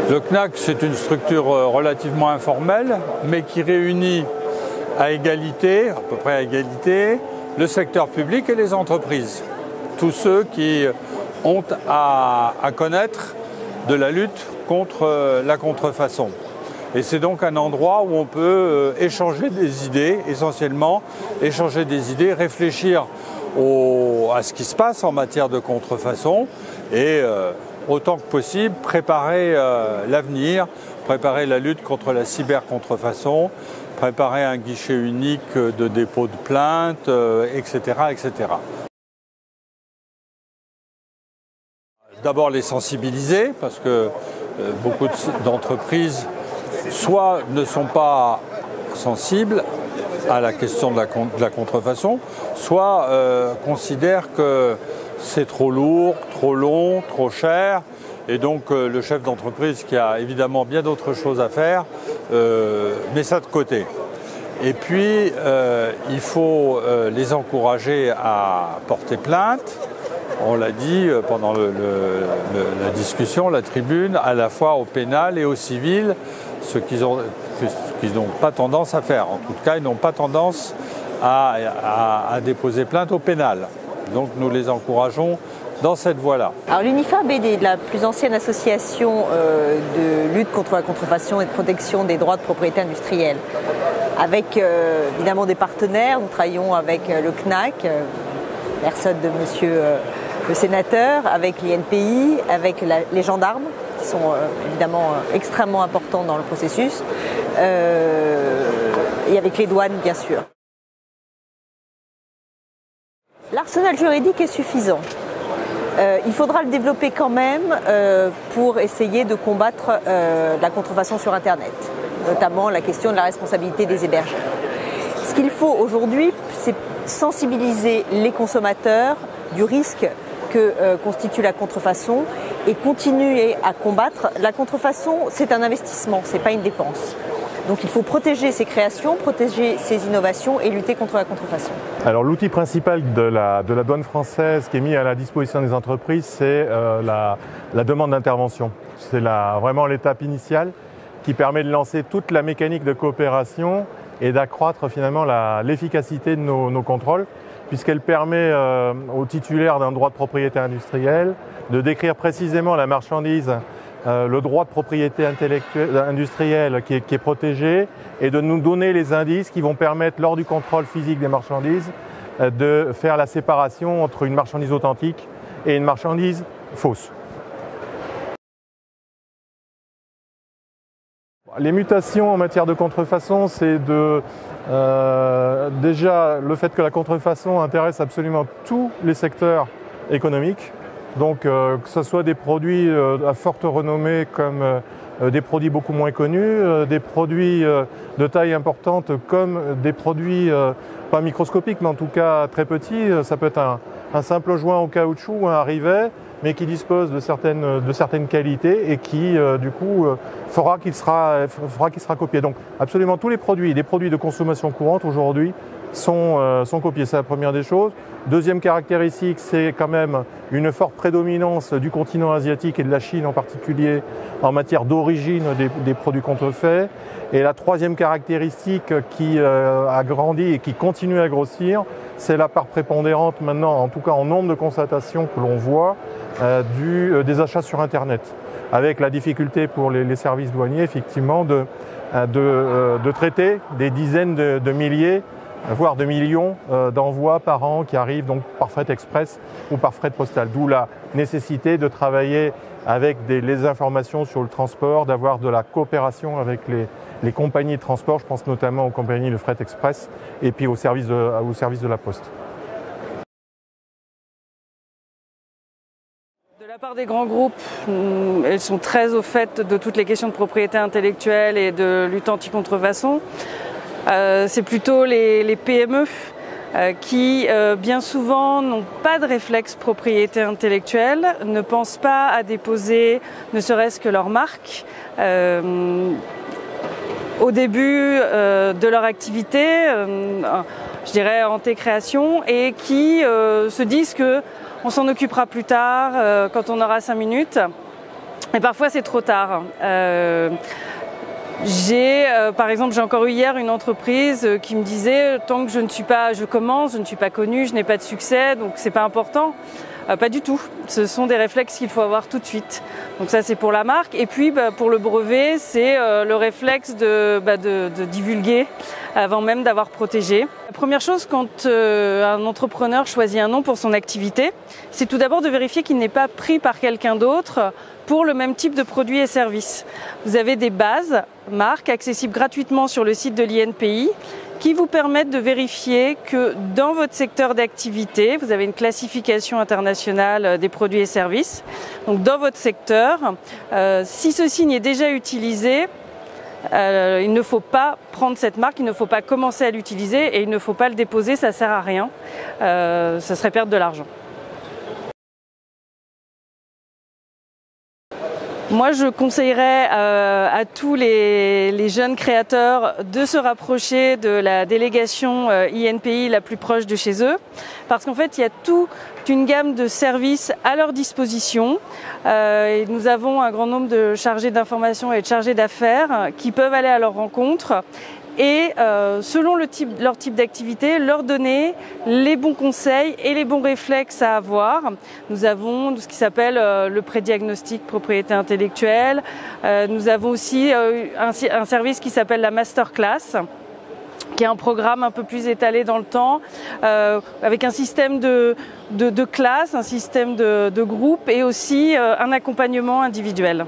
Le CNAC, c'est une structure relativement informelle, mais qui réunit à égalité, à peu près à égalité, le secteur public et les entreprises. Tous ceux qui ont à connaître de la lutte contre la contrefaçon. Et c'est donc un endroit où on peut échanger des idées, essentiellement échanger des idées, réfléchir à ce qui se passe en matière de contrefaçon et autant que possible préparer l'avenir, préparer la lutte contre la cybercontrefaçon, préparer un guichet unique de dépôt de plainte, etc., etc. D'abord les sensibiliser parce que beaucoup d'entreprises soit ne sont pas sensibles à la question de la contrefaçon, soit considèrent que c'est trop lourd, trop long, trop cher. Et donc le chef d'entreprise qui a évidemment bien d'autres choses à faire met ça de côté. Et puis il faut les encourager à porter plainte. On l'a dit pendant la discussion, la tribune, à la fois au pénal et au civil, ce qu'ils n'ont pas tendance à faire. En tout cas, ils n'ont pas tendance à déposer plainte au pénal. Donc nous les encourageons dans cette voie-là. Alors l'UNIFAB est la plus ancienne association de lutte contre la contrefaçon et de protection des droits de propriété industrielle. Avec évidemment des partenaires, nous travaillons avec le CNAC, personne de monsieur le sénateur, avec l'INPI, avec les gendarmes, qui sont évidemment extrêmement importants dans le processus, et avec les douanes bien sûr. L'arsenal juridique est suffisant. Il faudra le développer quand même pour essayer de combattre la contrefaçon sur Internet, notamment la question de la responsabilité des hébergeurs. Ce qu'il faut aujourd'hui, c'est sensibiliser les consommateurs du risque que constitue la contrefaçon et continuer à combattre. La contrefaçon, c'est un investissement, ce n'est pas une dépense. Donc il faut protéger ces créations, protéger ces innovations et lutter contre la contrefaçon. Alors l'outil principal de la douane française qui est mis à la disposition des entreprises, c'est la demande d'intervention. C'est vraiment l'étape initiale qui permet de lancer toute la mécanique de coopération et d'accroître finalement l'efficacité de nos contrôles, puisqu'elle permet aux titulaires d'un droit de propriété industrielle de décrire précisément la marchandise, le droit de propriété industrielle qui est protégé et de nous donner les indices qui vont permettre, lors du contrôle physique des marchandises, de faire la séparation entre une marchandise authentique et une marchandise fausse. Les mutations en matière de contrefaçon, c'est déjà le fait que la contrefaçon intéresse absolument tous les secteurs économiques. Donc que ce soit des produits à forte renommée comme des produits beaucoup moins connus, des produits de taille importante comme des produits pas microscopiques mais en tout cas très petits. Ça peut être un simple joint au caoutchouc ou un rivet, mais qui dispose de certaines qualités et qui du coup fera qu'il sera copié. Donc absolument tous les produits de consommation courante aujourd'hui sont copiés. C'est la première des choses. Deuxième caractéristique, c'est quand même une forte prédominance du continent asiatique et de la Chine en particulier en matière d'origine des produits contrefaits. Et la troisième caractéristique qui a grandi et qui continue à grossir, c'est la part prépondérante maintenant, en tout cas en nombre de constatations que l'on voit, des achats sur Internet. Avec la difficulté pour les services douaniers, effectivement, de traiter des dizaines de milliers, voire de millions d'envois par an qui arrivent donc par fret express ou par fret postal. D'où la nécessité de travailler avec les informations sur le transport, d'avoir de la coopération avec les compagnies de transport, je pense notamment aux compagnies de fret express et puis au service de la poste. De la part des grands groupes, elles sont très au fait de toutes les questions de propriété intellectuelle et de lutte anti-contrefaçon. C'est plutôt les PME qui, bien souvent, n'ont pas de réflexe propriété intellectuelle, ne pensent pas à déposer ne serait-ce que leur marque au début de leur activité, je dirais en création, et qui se disent qu'on s'en occupera plus tard, quand on aura 5 minutes. Et parfois c'est trop tard. Par exemple, j'ai encore eu hier une entreprise qui me disait tant que je commence, je ne suis pas connue, je n'ai pas de succès, donc c'est pas important. Pas du tout. Ce sont des réflexes qu'il faut avoir tout de suite. Donc ça c'est pour la marque. Et puis pour le brevet, c'est le réflexe de divulguer avant même d'avoir protégé. La première chose quand un entrepreneur choisit un nom pour son activité, c'est tout d'abord de vérifier qu'il n'est pas pris par quelqu'un d'autre pour le même type de produits et services. Vous avez des bases marques accessibles gratuitement sur le site de l'INPI qui vous permettent de vérifier que dans votre secteur d'activité, vous avez une classification internationale des produits et services. Donc dans votre secteur, si ce signe est déjà utilisé, il ne faut pas prendre cette marque, il ne faut pas commencer à l'utiliser et il ne faut pas le déposer, ça ne sert à rien, ça serait perdre de l'argent. Moi, je conseillerais à tous les jeunes créateurs de se rapprocher de la délégation INPI la plus proche de chez eux, parce qu'en fait, il y a toute une gamme de services à leur disposition. Et nous avons un grand nombre de chargés d'information et de chargés d'affaires qui peuvent aller à leur rencontre et selon leur type d'activité, leur donner les bons conseils et les bons réflexes à avoir. Nous avons ce qui s'appelle le pré-diagnostic propriété intellectuelle. Nous avons aussi un service qui s'appelle la masterclass, qui est un programme un peu plus étalé dans le temps, avec un système de classe, un système de groupe et aussi un accompagnement individuel.